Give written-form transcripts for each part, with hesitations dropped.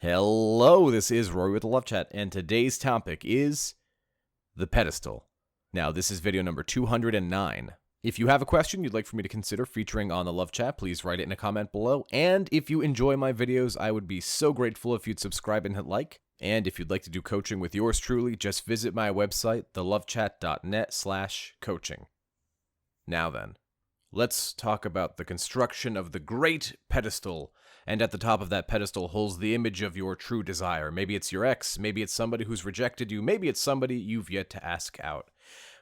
Hello, this is Rory with the Love Chat, and today's topic is the pedestal. Now, this is video number 209. If you have a question you'd like for me to consider featuring on the Love Chat, please write it in a comment below. And if you enjoy my videos, I would be so grateful if you'd subscribe and hit like. And if you'd like to do coaching with yours truly, just visit my website, thelovechat.net/coaching. Now then, let's talk about the construction of the great pedestal. And at the top of that pedestal holds the image of your true desire. Maybe it's your ex, maybe it's somebody who's rejected you, maybe it's somebody you've yet to ask out.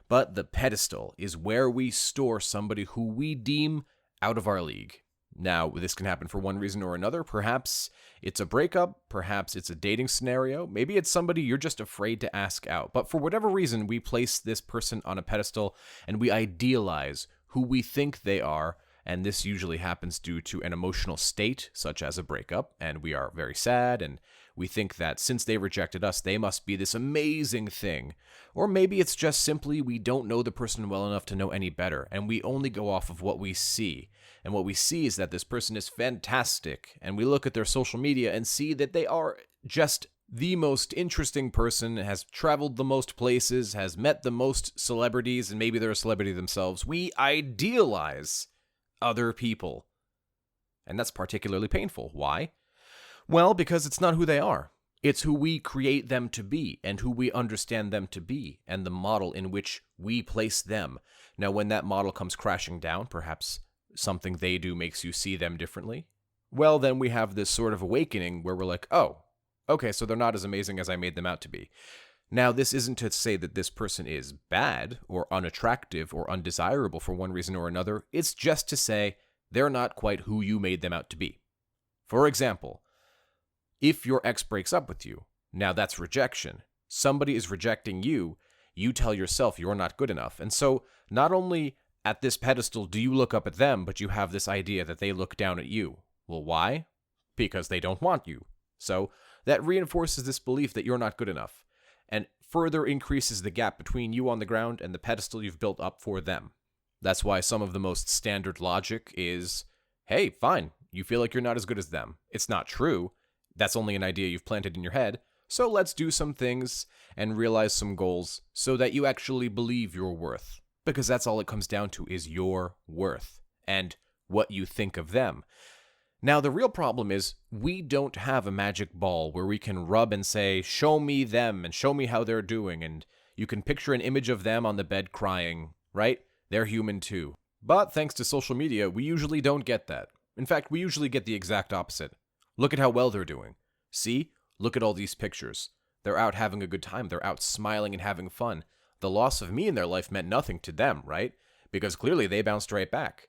But the pedestal is where we store somebody who we deem out of our league. Now, this can happen for one reason or another. Perhaps it's a breakup, perhaps it's a dating scenario, maybe it's somebody you're just afraid to ask out. But for whatever reason, we place this person on a pedestal and we idealize who we think they are. And this usually happens due to an emotional state, such as a breakup, and we are very sad, and we think that since they rejected us, they must be this amazing thing. Or maybe it's just simply we don't know the person well enough to know any better, and we only go off of what we see. And what we see is that this person is fantastic, and we look at their social media and see that they are just the most interesting person, has traveled the most places, has met the most celebrities, and maybe they're a celebrity themselves. We idealize other people. And that's particularly painful. Why? Well, because it's not who they are. It's who we create them to be and who we understand them to be and the model in which we place them. Now, when that model comes crashing down, perhaps something they do makes you see them differently. Well, then we have this sort of awakening where we're like, oh, okay, so they're not as amazing as I made them out to be. Now, this isn't to say that this person is bad or unattractive or undesirable for one reason or another. It's just to say they're not quite who you made them out to be. For example, if your ex breaks up with you, now that's rejection. Somebody is rejecting you, you tell yourself you're not good enough. And so not only at this pedestal do you look up at them, but you have this idea that they look down at you. Well, why? Because they don't want you. So that reinforces this belief that you're not good enough, and further increases the gap between you on the ground and the pedestal you've built up for them. That's why some of the most standard logic is, hey, fine, you feel like you're not as good as them. It's not true. That's only an idea you've planted in your head. So let's do some things and realize some goals so that you actually believe your worth. Because that's all it comes down to is your worth and what you think of them. Now, the real problem is we don't have a magic ball where we can rub and say, show me them and show me how they're doing. And you can picture an image of them on the bed crying, right? They're human too. But thanks to social media, we usually don't get that. In fact, we usually get the exact opposite. Look at how well they're doing. See? Look at all these pictures. They're out having a good time. They're out smiling and having fun. The loss of me in their life meant nothing to them, right? Because clearly they bounced right back.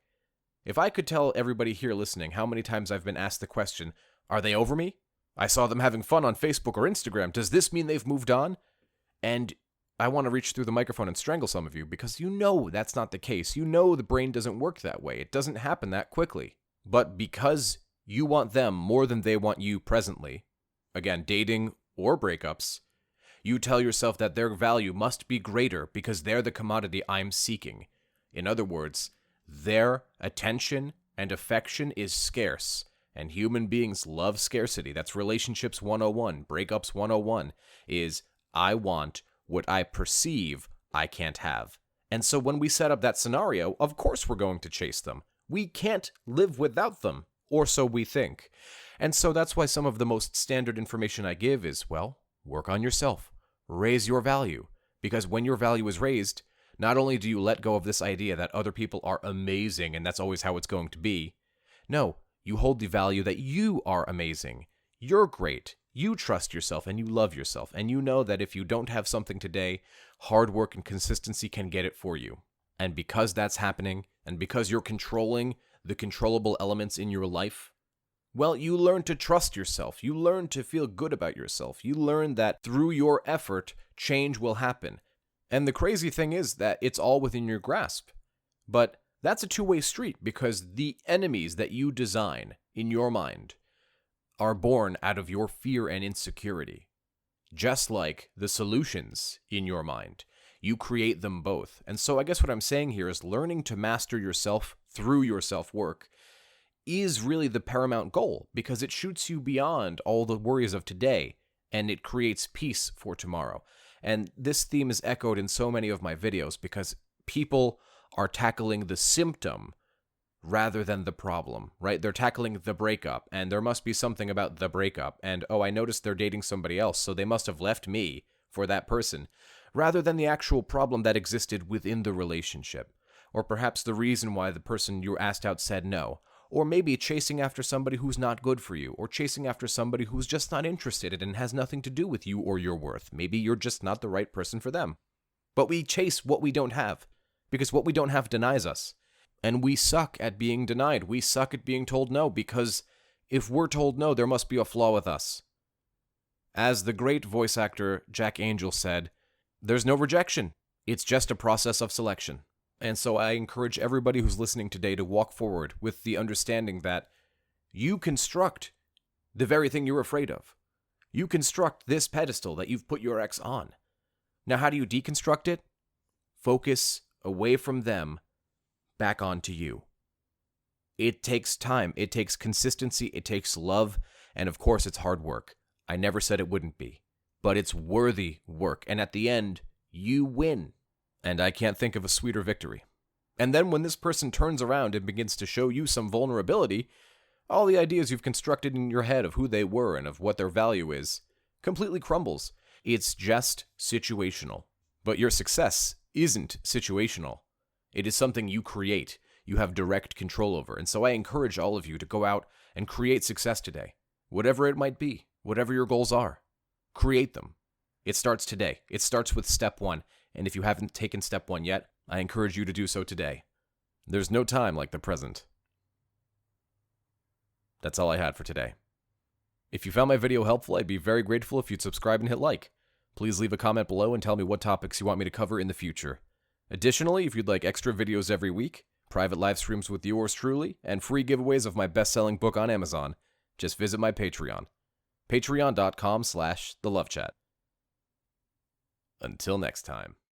If I could tell everybody here listening how many times I've been asked the question, are they over me? I saw them having fun on Facebook or Instagram. Does this mean they've moved on? And I want to reach through the microphone and strangle some of you because you know that's not the case. You know the brain doesn't work that way. It doesn't happen that quickly. But because you want them more than they want you presently, again, dating or breakups, you tell yourself that their value must be greater because they're the commodity I'm seeking. In other words, their attention and affection is scarce, and human beings love scarcity. That's relationships 101, breakups 101, is I want what I perceive I can't have. And so when we set up that scenario, of course we're going to chase them. We can't live without them, or so we think. And so that's why some of the most standard information I give is, well, work on yourself. Raise your value. Because when your value is raised, not only do you let go of this idea that other people are amazing and that's always how it's going to be, no, you hold the value that you are amazing. You're great. You trust yourself and you love yourself. And you know that if you don't have something today, hard work and consistency can get it for you. And because that's happening, and because you're controlling the controllable elements in your life, well, you learn to trust yourself. You learn to feel good about yourself. You learn that through your effort, change will happen. And the crazy thing is that it's all within your grasp. But that's a two-way street because the enemies that you design in your mind are born out of your fear and insecurity. Just like the solutions in your mind. You create them both. And so I guess what I'm saying here is learning to master yourself through your self-work is really the paramount goal, because it shoots you beyond all the worries of today, and it creates peace for tomorrow. And this theme is echoed in so many of my videos, because people are tackling the symptom rather than the problem, right? They're tackling the breakup, and there must be something about the breakup, and oh, I noticed they're dating somebody else, so they must have left me for that person, rather than the actual problem that existed within the relationship, or perhaps the reason why the person you asked out said no, or maybe chasing after somebody who's not good for you, or chasing after somebody who's just not interested and has nothing to do with you or your worth. Maybe you're just not the right person for them. But we chase what we don't have, because what we don't have denies us. And we suck at being denied. We suck at being told no, because if we're told no, there must be a flaw with us. As the great voice actor Jack Angel said, there's no rejection. It's just a process of selection. And so I encourage everybody who's listening today to walk forward with the understanding that you construct the very thing you're afraid of. You construct this pedestal that you've put your ex on. Now, how do you deconstruct it? Focus away from them, back onto you. It takes time. It takes consistency. It takes love. And of course, it's hard work. I never said it wouldn't be. But it's worthy work. And at the end, you win. And I can't think of a sweeter victory. And then when this person turns around and begins to show you some vulnerability, all the ideas you've constructed in your head of who they were and of what their value is completely crumbles. It's just situational. But your success isn't situational. It is something you create. You have direct control over. And so I encourage all of you to go out and create success today. Whatever it might be, whatever your goals are, create them. It starts today. It starts with step one. And if you haven't taken step one yet, I encourage you to do so today. There's no time like the present. That's all I had for today. If you found my video helpful, I'd be very grateful if you'd subscribe and hit like. Please leave a comment below and tell me what topics you want me to cover in the future. Additionally, if you'd like extra videos every week, private live streams with yours truly, and free giveaways of my best-selling book on Amazon, just visit my Patreon. Patreon.com/thelovechat. Until next time.